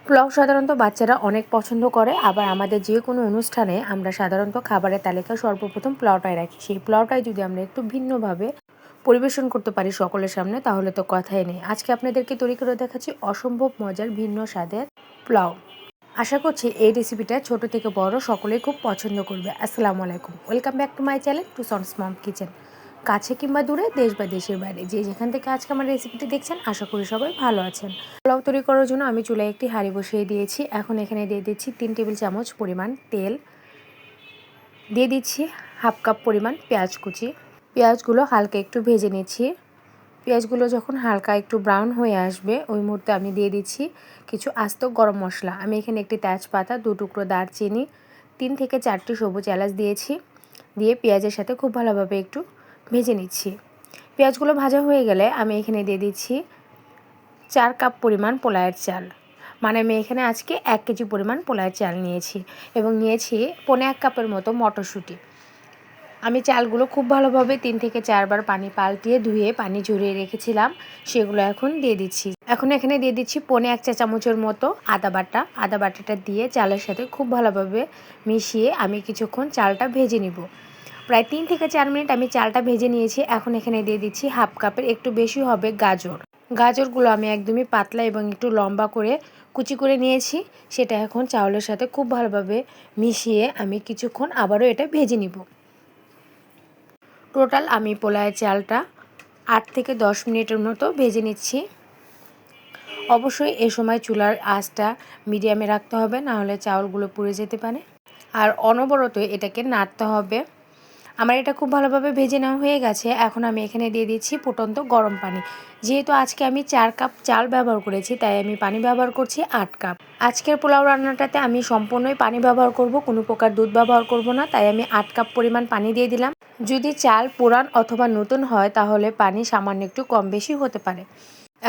পোলাও সাধারণত বাচ্চারা অনেক পছন্দ করে, আবার আমাদের যে কোনো অনুষ্ঠানে আমরা সাধারণত খাবারের তালিকায় সর্বপ্রথম পোলাওটাই রাখি। সেই পোলাওটাই যদি আমরা একটু ভিন্নভাবে পরিবেশন করতে পারি সকলের সামনে, তাহলে তো কথাই নেই। আজকে আপনাদেরকে তৈরি করে দেখাচ্ছি অসম্ভব মজার ভিন্ন স্বাদের পোলাও। আশা করছি এই রেসিপিটা ছোট থেকে বড় সকলেই খুব পছন্দ করবে। আসসালামু আলাইকুম, welcome back to my channel two sons mom kitchen. কাছে কিংবা দূরে, দেশ বা দেশের বাইরে যে যেখান থেকে আজকে আমার রেসিপিটি দেখছেন, আশা করি সবাই ভালো আছেন। পোলাও তৈরি করার জন্য আমি চুলায় একটি হাঁড়ি বসিয়ে দিয়েছি। এখন এখানে দিয়ে দিচ্ছি 3 টেবিল চামচ পরিমাণ তেল, দিয়ে দিচ্ছি হাফ কাপ পরিমাণ পেঁয়াজ কুচি। পেঁয়াজগুলো হালকা একটু ভেজে নিচ্ছি। পেঁয়াজগুলো যখন হালকা একটু ব্রাউন হয়ে আসবে, ওই মুহূর্তে আমি দিয়ে দিচ্ছি কিছু আস্ত গরম মশলা। আমি এখানে একটি তেজপাতা, 2 টুকরো দারচিনি, 3 থেকে 4টি সবুজ এলাচ দিয়েছি। দিয়ে পেঁয়াজের সাথে খুব ভালোভাবে একটু ভেজে নিচ্ছি। পেঁয়াজগুলো ভাজা হয়ে গেলে আমি এখানে দিয়ে দিচ্ছি 4 কাপ পরিমাণ পোলাওয়ের চাল। মানে আমি এখানে আজকে 1 কেজি পরিমাণ পোলাওয়ের চাল নিয়েছি এবং নিয়েছি 1.25 কাপের মতো মটরশুঁটি। আমি চালগুলো খুব ভালোভাবে 3 থেকে 4 বার পানি পাল্টিয়ে ধুয়ে পানি ঝরিয়ে রেখেছিলাম, সেগুলো এখন দিয়ে দিচ্ছি। এখন এখানে দিয়ে দিচ্ছি 1.25 চা চামচের মতো আদা বাটা। আদা বাটাটা দিয়ে চালের সাথে খুব ভালোভাবে মিশিয়ে আমি কিছুক্ষণ চালটা ভেজে নিব। প্রায় 3 থেকে 4 মিনিট আমি চালটা ভেজে নিয়েছি। এখন এখানে দিয়ে দিচ্ছি হাফ কাপের একটু বেশি হবে গাজর। গাজরগুলো আমি একদমই পাতলা এবং একটু লম্বা করে কুচি করে নিয়েছি। সেটা এখন চাউলের সাথে খুব ভালোভাবে মিশিয়ে আমি কিছুক্ষণ আবারও এটা ভেজে নিব। টোটাল আমি পোলাওয়ের চালটা 8 থেকে 10 মিনিটের মতো ভেজে নিচ্ছি। অবশ্যই এ সময় চুলার আঁচটা মিডিয়ামে রাখতে হবে, নাহলে চাউলগুলো পুড়ে যেতে পারে। আর অনবরত এটাকে নাড়তে হবে। আমার এটা খুব ভালোভাবে ভেজে নেওয়া হয়ে গেছে। এখন আমি এখানে দিয়ে দিচ্ছি ফুটন্ত গরম পানি। যেহেতু আজকে আমি 4 কাপ চাল ব্যবহার করেছি, তাই আমি পানি ব্যবহার করছি 8 কাপ। আজকের পোলাও রান্নাটাতে আমি সম্পূর্ণই পানি ব্যবহার করব, কোনো প্রকার দুধ ব্যবহার করব না, তাই আমি 8 কাপ পরিমাণ পানি দিয়ে দিলাম। যদি চাল পুরান অথবা নতুন হয় তাহলে পানি সামান্য একটু কম বেশি হতে পারে।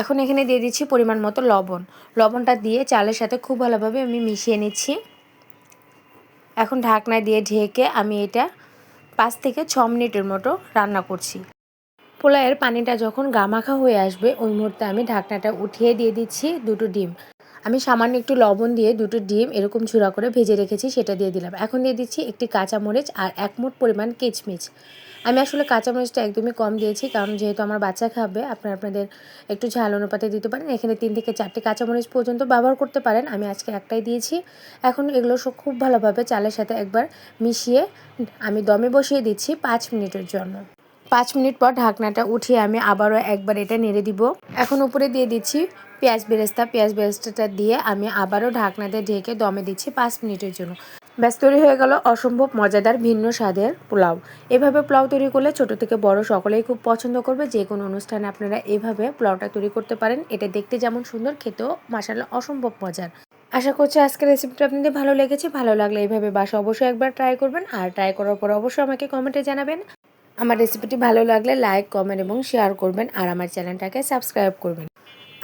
এখন এখানে দিয়ে দিচ্ছি পরিমাণ মতো লবণ। লবণটা দিয়ে চালের সাথে খুব ভালোভাবে আমি মিশিয়ে নিচ্ছি। এখন ঢাকনা দিয়ে ঢেকে আমি এটা 5 থেকে 6 মিনিটের মতো রান্না করছি। পোলাওয়ের পানিটা যখন গামাখা হয়ে আসবে, ওই মুহূর্তে আমি ঢাকনাটা উঠিয়ে দিয়ে দিচ্ছি 2টো ডিম। আমি সামান্য একটু লবণ দিয়ে 2টো ডিম এরকম ঝুরা করে ভেজে রেখেছি, সেটা দিয়ে দিলাম। এখন দিয়ে দিচ্ছি একটি কাঁচামরিচ আর 1 মুঠ পরিমাণ কিচমিচ। আমি আসলে কাঁচামরিচটা একদমই কম দিয়েছি, কারণ যেহেতু আমার বাচ্চা খাবে, আপনাদের একটু ঝাল অনুপাতে দিতে পারেন। এখানে 3 থেকে 4টি কাঁচামরিচ পর্যন্ত ব্যবহার করতে পারেন, আমি আজকে একটাই দিয়েছি। এখন এগুলো সব খুব ভালোভাবে চালের সাথে একবার মিশিয়ে আমি দমে বসিয়ে দিচ্ছি 5 মিনিটের জন্য। 5 মিনিট পর ঢাকনাটা উঠিয়ে আমি আবারও একবার এটা নেড়ে দিব। এখন উপরে দিয়ে দিচ্ছি পেঁয়াজ বেরেস্তা। পেঁয়াজ বেরেস্তাটা দিয়ে আমি আবারও ঢাকনাতে ঢেকে দমে দিচ্ছি 5 মিনিটের জন্য। ব্যাস, তৈরি হয়ে গেল অসম্ভব মজাদার ভিন্ন স্বাদের পোলাও। এভাবে পোলাও তৈরি করলে ছোট থেকে বড় সকলেই খুব পছন্দ করবে। যে কোনো অনুষ্ঠানে আপনারা এভাবে পোলাওটা তৈরি করতে পারেন। এটা দেখতে যেমন সুন্দর, খেতেও মাশাআল্লাহ অসম্ভব মজার। আশা করছি আজকের রেসিপিটা আপনাদের ভালো লেগেছে। ভালো লাগলে এইভাবে বাসা অবশ্যই একবার ট্রাই করবেন, আর ট্রাই করার পর অবশ্যই আমাকে কমেন্টে জানাবেন। আমার রেসিপিটি ভালো লাগলে লাইক, কমেন্ট এবং শেয়ার করবেন, আর আমার চ্যানেলটাকে সাবস্ক্রাইব করবেন।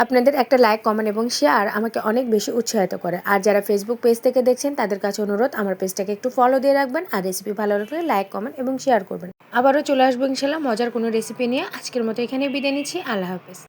আপনাদের একটা লাইক, কমেন্ট এবং শেয়ার আমাকে অনেক বেশি উৎসাহিত করে। আর যারা ফেসবুক পেজ থেকে দেখছেন, তাদের কাছে অনুরোধ আমার পেজটাকে একটু ফলো দিয়ে রাখবেন, আর রেসিপি ভালো লাগলে লাইক, কমেন্ট এবং শেয়ার করবেন। আবারও চলে আসবো ইনশাল্লাহ মজার কোনো রেসিপি নিয়ে। আজকের মতো এখানে বিদায় নিচ্ছি। আল্লাহ হাফেজ।